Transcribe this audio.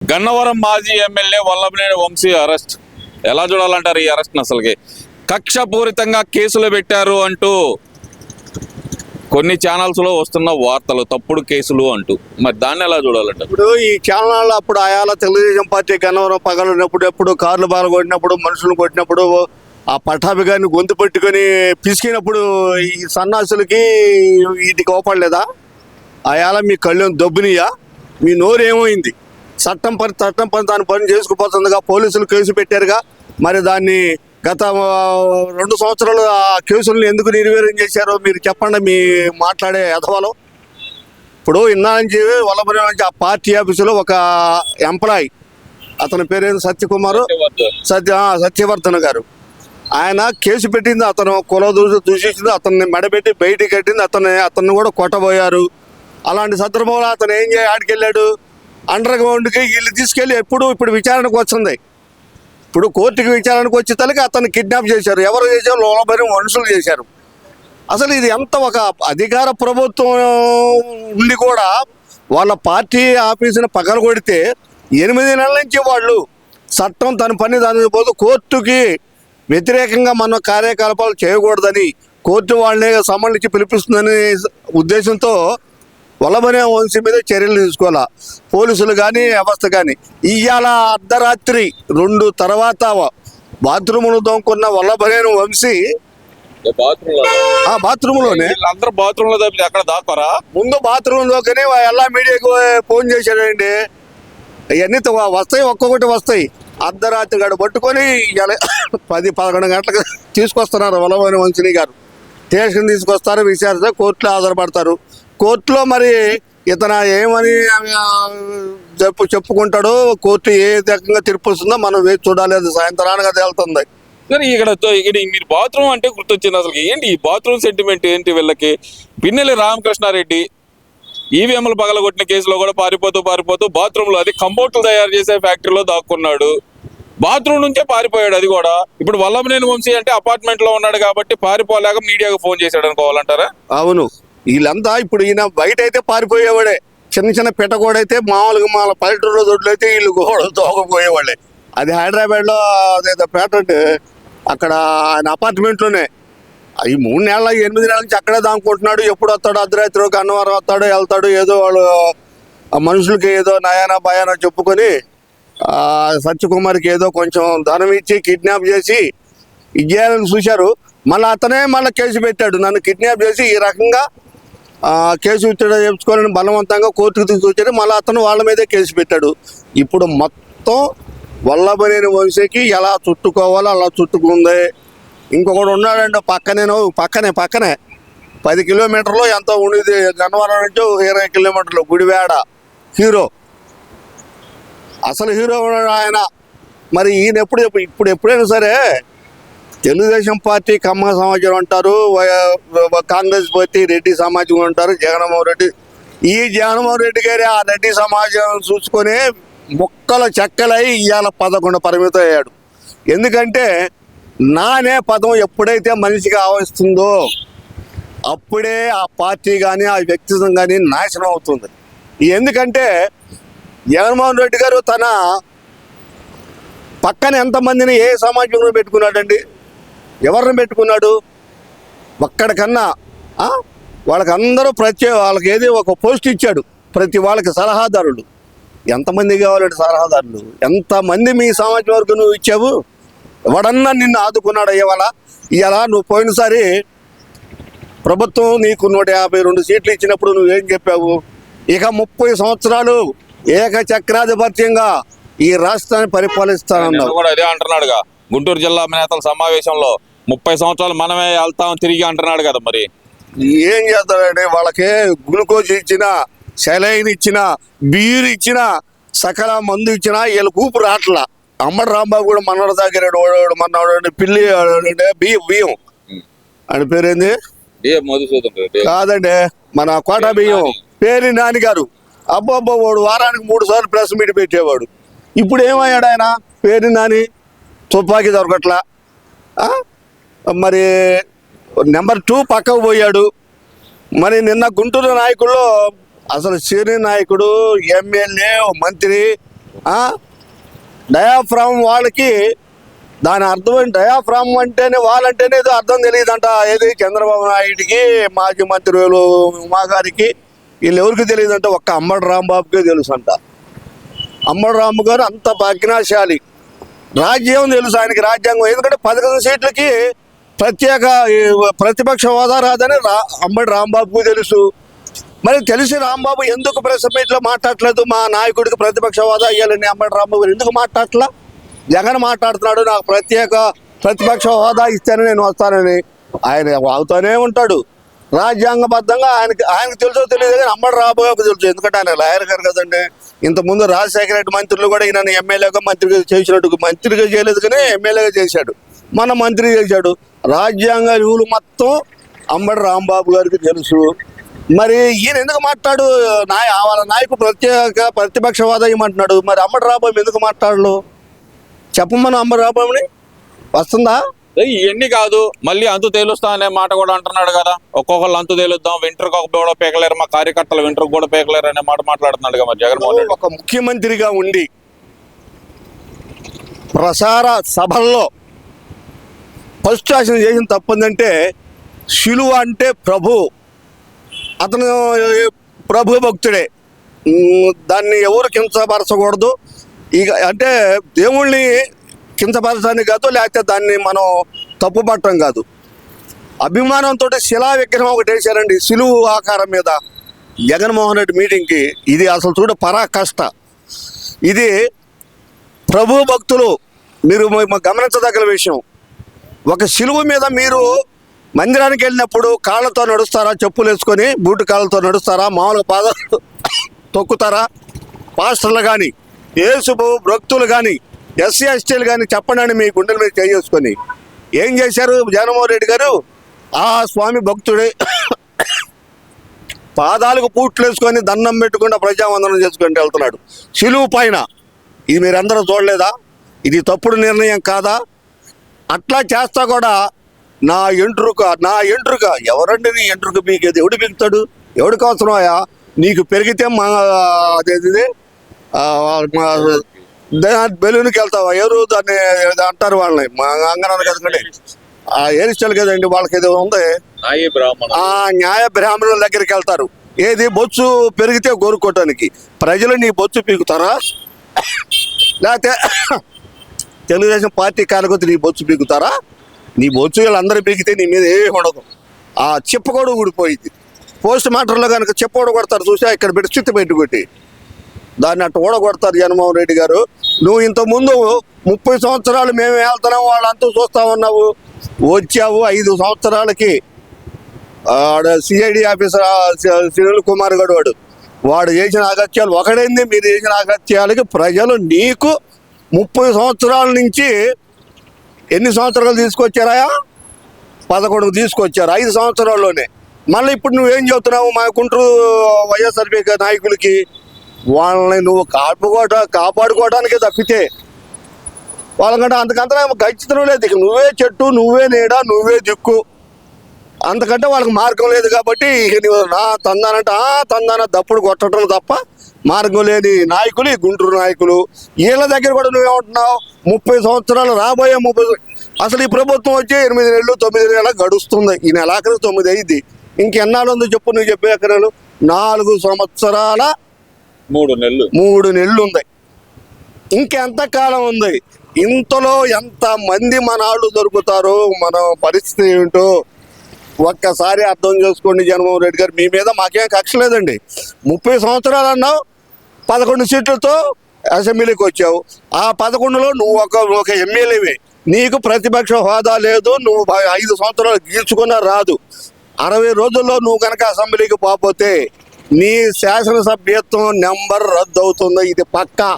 గన్నవరం మాజీ MLA Vallabhaneni Vamsi arrest ఎలా చూడాలంటారు? ఈ అరెస్ట్ అసలుకి కక్షపూరితంగా కేసులు పెట్టారు అంటూ కొన్ని ఛానల్స్ లో వస్తున్న వార్తలు, తప్పుడు కేసులు అంటూ, మరి దాన్ని ఎలా చూడాలంటారు? ఇప్పుడు ఈ ఛానల్ అప్పుడు ఆయాల తెలుగుదేశం పార్టీ గన్నవరం పగలనప్పుడు, ఎప్పుడు కార్లు బాగా కొట్టినప్పుడు, మనుషులు కొట్టినప్పుడు, ఆ పటాభి గారిని గొంతు పట్టుకొని పిసికినప్పుడు ఈ సన్నాసులకి ఇది కోపడలేదా? ఆయాల మీ కళ్ళు దొబ్బునియా? మీ నోరు ఏమైంది? చట్టం పని దాని పని చేసుకుపోతుందిగా. పోలీసులు కేసు పెట్టారుగా, మరి దాన్ని గత 2 సంవత్సరాలు ఆ కేసులను ఎందుకు నిర్వీర్యం చేశారో మీరు చెప్పండి. మీ మాట్లాడే యథవాలో ఇప్పుడు ఇన్నా నుంచి వల్లభనేని నుంచి ఆ పార్టీ ఆఫీసులో ఒక ఎంప్లాయ్, అతని పేరు సత్యకుమారు సత్యవర్ధన్ గారు, ఆయన కేసు పెట్టింది. అతను కుల దూషించింది, అతన్ని మెడబెట్టి బయటికి కట్టింది, అతన్ని కూడా కొట్టబోయారు. అలాంటి సందర్భంలో అతను ఏం ఆడికెళ్ళాడు, అండర్ గ్రౌండ్కి వీళ్ళు తీసుకెళ్ళి ఇప్పుడు విచారణకు వచ్చింది. ఇప్పుడు కోర్టుకి విచారణకు వచ్చే తలకి అతన్ని కిడ్నాప్ చేశారు. ఎవరు చేశారు? లోబరి మనుషులు చేశారు. అసలు ఇది ఎంత ఒక అధికార ప్రభుత్వం ఉండి కూడా వాళ్ళ పార్టీ ఆఫీసుని పగలగొడితే 8 నెలల నుంచి వాళ్ళు చట్టం తన పని దాని పోదు కోర్టుకి వ్యతిరేకంగా మన కార్యకలాపాలు చేయకూడదని కోర్టు వాళ్ళని సంబంధించి పిలిపిస్తుందనే ఉద్దేశంతో వల్లభనేని వంశీ మీద చర్యలు తీసుకోవాలా పోలీసులు కానీ వ్యవస్థ కానీ. ఇవాళ అర్ధరాత్రి 2 తర్వాత బాత్రూములు దొంగకున్న వల్లభనేని వంశీ బాత్రూంలోనే అందరూ బాత్రూమ్ లో తప్పితే అక్కడ దాకారా? ముందు బాత్రూమ్ లోకనే ఎలా మీడియాకు ఫోన్ చేశాడండి. అవన్నీ వస్తాయి, ఒక్కొక్కటి వస్తాయి. అర్ధరాత్రి గడు పట్టుకొని 10-11 గంటలకు తీసుకొస్తున్నారు వల్లభనేని వంశీ గారు. స్టేషన్ తీసుకొస్తారు, విచారిస్తే కోర్టులో హాజరుపడతారు. కోర్టులో మరి ఇతను ఏమని చెప్పుకుంటాడో, కోర్టు ఏ రకంగా తీర్పు వస్తుందో మనం వేచి చూడాలి. అది సాయంత్రానికి తేలుతుంది. ఇక్కడ మీరు బాత్రూమ్ అంటే గుర్తొచ్చింది. అసలు ఏంటి ఈ బాత్రూమ్ సెంటిమెంట్ ఏంటి వీళ్ళకి? పిన్నెల్లి రామకృష్ణారెడ్డి ఈవీఎంలు పగలగొట్టిన కేసులో కూడా పారిపోతూ బాత్రూమ్ లో, అది కంపౌండ్లు తయారు చేసే ఫ్యాక్టరీలో దాక్కున్నాడు. బాత్రూమ్ నుంచే పారిపోయాడు. అది కూడా ఇప్పుడు వల్లభనేని వంశీ అంటే అపార్ట్మెంట్ లో ఉన్నాడు కాబట్టి పారిపోలేక మీడియాకు ఫోన్ చేశాడు అనుకోవాలంటారా? అవును. వీళ్ళంతా ఇప్పుడు ఈయన బయట అయితే పారిపోయేవాడే, చిన్న పెట్టగోడైతే మామూలుగా పల్లెటూరులో దొడ్లు అయితే వీళ్ళు గోడలు తోకపోయేవాళ్ళే. అది హైదరాబాద్లో అదేదో పేటెంట్, అక్కడ ఆయన అపార్ట్మెంట్లోనే ఈ 3 నెలల 8 నెలల నుంచి అక్కడే దాముకుంటున్నాడు. ఎప్పుడు వస్తాడు? అర్ధరాత్రి అన్నవరం వస్తాడు, వెళ్తాడు. ఏదో వాళ్ళు ఆ మనుషులకి ఏదో నయానా భయానా చెప్పుకొని సత్యకుమార్కి ఏదో కొంచెం ధనం ఇచ్చి కిడ్నాప్ చేసి ఇచ్చేయాలని చూశారు. మళ్ళీ కేసు పెట్టాడు. నన్ను కిడ్నాప్ చేసి ఈ రకంగా కేసు చేయించుకోవాలని బలవంతంగా కోర్టుకు తీసుకొచ్చాడు. మళ్ళీ అతను వాళ్ళ మీదే కేసు పెట్టాడు. ఇప్పుడు మొత్తం వల్లభనేని వంశీకి ఎలా చుట్టుకోవాలో అలా చుట్టుకుంది. ఇంకొకడు ఉన్నాడండి పక్కనే 10 కిలోమీటర్లు ఎంతో ఉండేది. గన్నవరం నుంచి 20 కిలోమీటర్లు గుడివాడ హీరో, అసలు హీరో ఆయన. మరి ఈయన ఎప్పుడైనా సరే తెలుగుదేశం పార్టీ కమ్మ సమాజం అంటారు, కాంగ్రెస్ పార్టీ రెడ్డి సమాజం అంటారు, జగన్మోహన్ రెడ్డి. ఈ జగన్మోహన్ రెడ్డి గారి ఆ రెడ్డి సమాజం చూసుకొని ముక్కల చెక్కలై ఇవాళ 11 పరిమితం అయ్యాడు. ఎందుకంటే నానే పదం ఎప్పుడైతే మనిషికి ఆవరిస్తుందో అప్పుడే ఆ పార్టీ కానీ ఆ వ్యక్తిత్వం కానీ నాశనం అవుతుంది. ఎందుకంటే జగన్మోహన్ రెడ్డి గారు తన పక్కన ఎంతమందిని ఏ సమాజంలో పెట్టుకున్నాడండి? ఎవరిని పెట్టుకున్నాడు? ఒక్కడికన్నా వాళ్ళకందరూ వాళ్ళకి ఏది ఒక పోస్ట్ ఇచ్చాడు. ప్రతి వాళ్ళకి సలహాదారులు. ఎంతమంది కావాలంటే సలహాదారులు? ఎంతమంది మీ సమాజం వరకు నువ్వు ఇచ్చావు? ఎవడన్నా నిన్ను ఆదుకున్నాడు? ఇవాళ నువ్వు పోయినసారి ప్రభుత్వం నీకు 152 సీట్లు ఇచ్చినప్పుడు నువ్వేం చెప్పావు? ఇక 30 సంవత్సరాలు ఏకచక్రాధిపత్యంగా ఈ రాష్ట్రాన్ని పరిపాలిస్తానన్నావు. అదే అంటున్నాడుగా గుంటూరు జిల్లా నేతల సమావేశంలో 30 సంవత్సరాలు మనమే వెళ్తాం తిరిగి అంటున్నాడు కదా. మరి ఏం చేస్తాడండి? వాళ్ళకి గ్లూకోజ్ ఇచ్చినా, సెలైన్ ఇచ్చినా, బీర్ ఇచ్చినా, సకల మందు ఇచ్చినా వీళ్ళకి ఊపు రాట్లా. అమ్మడు రాంబాబు కూడా మనోడు దగ్గర మన పిల్లి బియ్యం అని పేరేంది? కాదండి, మన కోట బియ్యం పేరు నాన్నగారు. అబ్బబ్బో వాడు వారానికి 3 సార్లు ప్రెస్ మీట్ పెట్టేవాడు. ఇప్పుడు ఏమయ్యాడు ఆయన? పేరు నాని తుపాకీ దొరకట్లా. మరి నెంబర్ 2 పక్కకు పోయాడు. మరి నిన్న గుంటూరు నాయకుల్లో అసలు సీనియర్ నాయకుడు, ఎమ్మెల్యే, మంత్రి డయాఫ్రామ్ వాళ్ళకి దాని అర్థం డయాఫ్రామ్ అంటేనే వాళ్ళంటేనే ఏదో అర్థం తెలియదంట. ఏది చంద్రబాబు నాయుడికి, మాజీ మంత్రులు ఉమా గారికి, వీళ్ళు ఎవరికి తెలియదంట, ఒక్క అంబటి రాంబాబుకే తెలుసు అంట. అంబటి రాంబాబు గారు అంత భాగ్యశాలి. రాజ్యం తెలుసు ఆయనకి, రాజ్యాంగం. ఎందుకంటే 11 సీట్లకి ప్రత్యేక ప్రతిపక్ష హోదా రాదని అంబటి రాంబాబుకు తెలుసు. మరి తెలిసి రాంబాబు ఎందుకు ప్రెస్ మీట్లో మాట్లాడలేదు? మా నాయకుడికి ప్రతిపక్ష హోదా ఇవ్వాలని అంబటి రాంబాబు ఎందుకు మాట్లాడట్లా? జగన్ మాట్లాడుతున్నాడు, నాకు ప్రతిపక్ష హోదా ఇస్తేనే నేను వస్తానని. ఆయన అవుతానే ఉంటాడు. రాజ్యాంగబద్ధంగా ఆయనకు తెలుసో తెలియదు, కానీ అంబటి రాంబాబుకి తెలుసు. ఎందుకంటే ఆయన లాయర్ గారు కదండి. ఇంతకుముందు రాజశేఖర రెడ్డి మంత్రులు కూడా ఈయన ఎమ్మెల్యేగా మంత్రిగా చేసినట్టు, మంత్రిగా చేయలేదు కానీ ఎమ్మెల్యేగా చేశాడు, మన మంత్రి చేశాడు. రాజ్యాంగ రూలు మొత్తం అంబటి రాంబాబు గారికి తెలుసు. మరి ఈయన ఎందుకు మాట్లాడు? వాళ్ళ నాయకుడు ప్రత్యేక ప్రతిపక్ష హోదా ఇవ్వమంటున్నాడు. మరి అంబటి రాంబాబు ఎందుకు మాట్లాడలు? చెప్పమని అంబటి రాంబాబుని వస్తుందా? ఇవన్నీ కాదు, మళ్ళీ అంతు తేలుస్తా అనే మాట కూడా అంటున్నాడు కదా. ఒక్కొక్కళ్ళు అంతు తేలుద్దాం, వింటర్ కూడా పేకలేరు, మా కార్యకర్తలు వింటర్ కూడా పేకలేరు అనే మాట మాట్లాడుతున్నాడు కదా మరి జగన్మోహన్ రెడ్డి. ఒక ముఖ్యమంత్రిగా ఉండి ప్రసార సభల్లో ఫస్ట్ ఆయన చేసిన తప్పుందంటే, శిలువ అంటే ప్రభు, అతను ప్రభు భక్తుడే, దాన్ని ఎవరు కించపరచకూడదు. ఇక అంటే దేవుణ్ణి కించపరచడానికి కాదు, లేకపోతే దాన్ని మనం తప్పు పట్టడం కాదు. అభిమానంతో శిలా విగ్రహం ఒకటి వేశారండి శిలువు ఆకారం మీద జగన్మోహన్ రెడ్డి మీటింగ్కి. ఇది అసలు చూడ పరాకష్ట. ఇది ప్రభు భక్తులు మీరు గమనించదగిన విషయం. ఒక శిలువు మీద మీరు మందిరానికి వెళ్ళినప్పుడు కాళ్ళతో నడుస్తారా? చెప్పులు వేసుకొని బూటు కాళ్ళతో నడుస్తారా? మామూలుగా పాదాలు తొక్కుతారా? పాస్టర్లు కానీ, యేసు భక్తులు కానీ, ఎస్సీ ఎస్టీలు కానీ చెప్పండి అని మీ గుండెల మీద చేసుకొని ఏం చేశారు జగన్మోహన్ రెడ్డి గారు? ఆ స్వామి భక్తుడే పాదాలకు పూట్లు వేసుకొని దండం పెట్టుకుంటూ ప్రజావందనం చేసుకుంటూ వెళ్తున్నాడు శిలువు పైన. ఇది మీరందరూ చూడలేదా? ఇది తప్పుడు నిర్ణయం కాదా? అట్లా చేస్తా కూడా నా ఎంట్రుక ఎవరండి నీ ఎంట్రుక పీకేది? ఎవడు పీకుతాడు? ఎవడికి అవసరమాయా? నీకు పెరిగితే మా అదేది బెలూన్కి వెళ్తావా? ఎవరు దాన్ని అంటారు వాళ్ళని, మా అంగనాన్ని కదండి, ఆ హెయిర్ స్టైల్ కదండి వాళ్ళకి ఏదో ఉంది, న్యాయ బ్రాహ్మణుల దగ్గరికి వెళ్తారు. ఏది బొచ్చు పెరిగితే గోరుకోవటానికి. ప్రజలు నీ బొచ్చు పీకుతారా? లేకపోతే తెలుగుదేశం పార్టీ కార్యకర్త నీ బొచ్చు పీకుతారా? నీ బొచ్చు వీళ్ళందరూ పీకితే నీ మీద ఏమి ఉండదు. ఆ చెప్ప కూడా ఊడిపోయింది. పోస్ట్ మార్టంలో కనుక చెప్ప ఊడగొడతారు చూసా, ఇక్కడ పెట్టి చుట్టు పెట్టుకొట్టి దాన్ని అట్టు ఊడగొడతారు జగన్మోహన్ రెడ్డి గారు. నువ్వు ఇంతకుముందు 30 సంవత్సరాలు మేము వెళ్తున్నాం వాళ్ళంతా చూస్తా ఉన్నావు. వచ్చావు 5 సంవత్సరాలకి సిఐడి ఆఫీసర్ సునీల్ కుమార్ గడు వాడు చేసిన అగత్యాలు ఒకడైంది. మీరు చేసిన అగత్యాలకి ప్రజలు నీకు 30 సంవత్సరాల నుంచి ఎన్ని సంవత్సరాలు తీసుకొచ్చారా? 11 తీసుకొచ్చారు 5 సంవత్సరాల్లోనే. మళ్ళీ ఇప్పుడు నువ్వేం చెబుతున్నావు మా గుంటూరు వైఎస్ఆర్పీ నాయకులకి? వాళ్ళని నువ్వు కాపాడుకోవడానికి తప్పితే వాళ్ళకంటే అంతకంతా ఖచ్చితం లేదు. ఇక నువ్వే చెట్టు, నువ్వే నీడ, నువ్వే దిక్కు, అంతకంటే వాళ్ళకి మార్గం లేదు. కాబట్టి ఇక నువ్వు తందాన దప్పుడు కొట్టడం తప్ప మార్గం లేని నాయకులు ఈ గుంటూరు నాయకులు. వీళ్ళ దగ్గర కూడా నువ్వేమంటున్నావు? 30 సంవత్సరాలు రాబోయే 30 అసలు ఈ ప్రభుత్వం వచ్చి 8 నెలలు 9 నెలలు గడుస్తుంది. ఈ నెలాఖరు 9 అయింది. ఇంకెన్నాళ్ళు ఉందో చెప్పు? నువ్వు చెప్పే ఎకరాలు 4 సంవత్సరాల 3 నెలలు ఉంది. ఇంకెంత కాలం ఉంది? ఇంతలో ఎంతమంది మన వాళ్ళు దొరుకుతారో, మన పరిస్థితి ఏమిటో ఒక్కసారి అర్థం చేసుకోండి. జగన్మోహన్ రెడ్డి గారు మీ మీద మాకేం కక్ష లేదండి. 30 సంవత్సరాలు అన్నావు, 11 సీట్లతో అసెంబ్లీకి వచ్చావు. ఆ 11లో నువ్వు ఒక ఎమ్మెల్యేవే. నీకు ప్రతిపక్ష హోదా లేదు. నువ్వు 5 సంవత్సరాలు గీల్చుకున్నా రాదు. 60 రోజుల్లో నువ్వు కనుక అసెంబ్లీకి పోతే నీ శాసనసభ్యత్వం నెంబర్ రద్దు అవుతుంది. ఇది పక్కా.